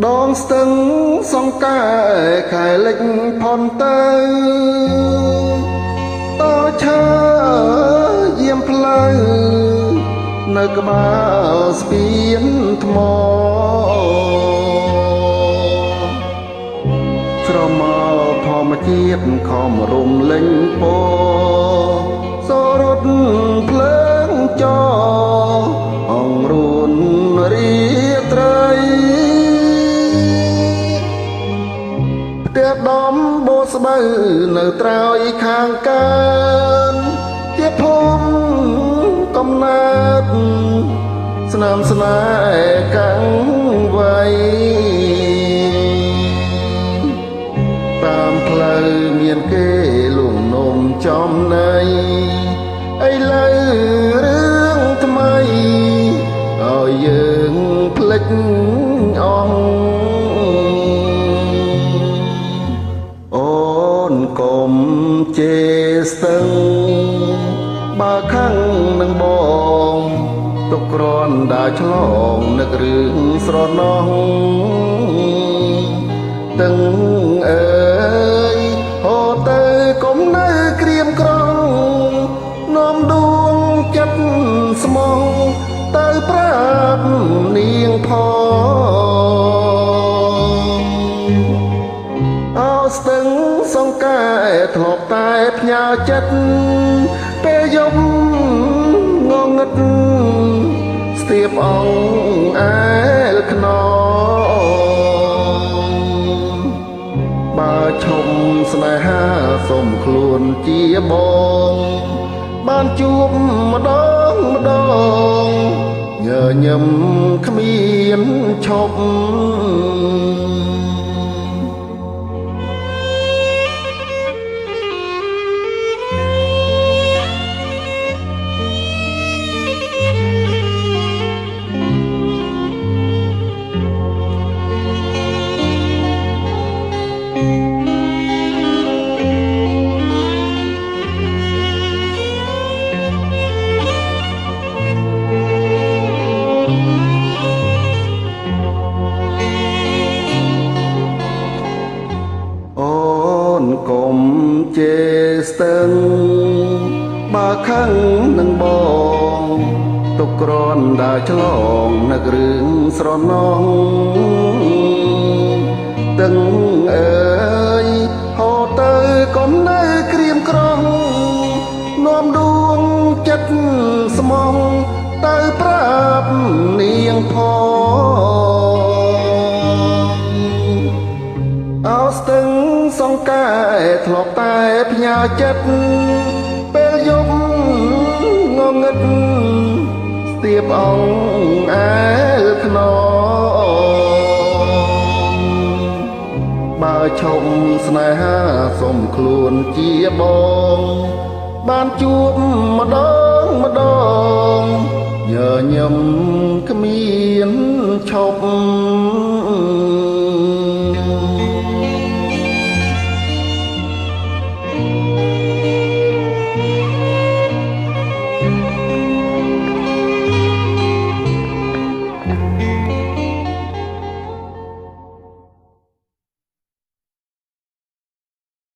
ដងស្ទឹងសង្កែខែលិចផនទៅតឈើយាមផ្លូវនៅក្បាលស្ពានថ្មស្រមោលធម្មជាតិខំរំលេងពសរត់ភ្លើងចអង្រួនរីត្រីផ្ទះដំបូស្បៅនៅត្រើយខាងកើនជាភូមិកំណើតស្នាមស្នេហ៍កាំងវៃតាមផ្លូវមានគេលួងនំចំណៃឥឡូវរឿងថ្មីឲ្យយើងភ្លេចអស់អូនកុំជេរស្ទឹងបើខឹងនឹងបងទុកគ្រាន់ដើរឆ្លងនឹករឿងស្រណោះទាំងអើយហូរទៅកុំនៅក្រៀមក្រំនាំដួងចិត្តស្មងទៅប្រាប់នាងផងអោស្ទឹងសង្កែធ្លាប់តែផ្ញើចិត្តពេលយប់ងងឹតស្ទាបអងអែលខ្នងបើឈុំស្នេហាសុំខ្លួនជាបងបានជួបម្ដងញញឹមគ្មានឈប់កុំជេរស្ទឹងបើខឹងនឹងបងទុកគ្រាន់ដើរឆ្លងនឹករឿងស្រណោះទាំងអើយហូរទៅកុំនៅក្រៀមក្រំនាំដួងចិត្តស្មងទៅប្រាប់នាងផងអោស្ទឹងសង្កែធ្លាប់តែផ្ញើចិត្តពេលយប់ងងឹតស្ទាបអងអែលខ្នងបើឈុំស្នេហាសុំខ្លួនជាបងបានជួបម្ដងញញឹមគ្មានឈប់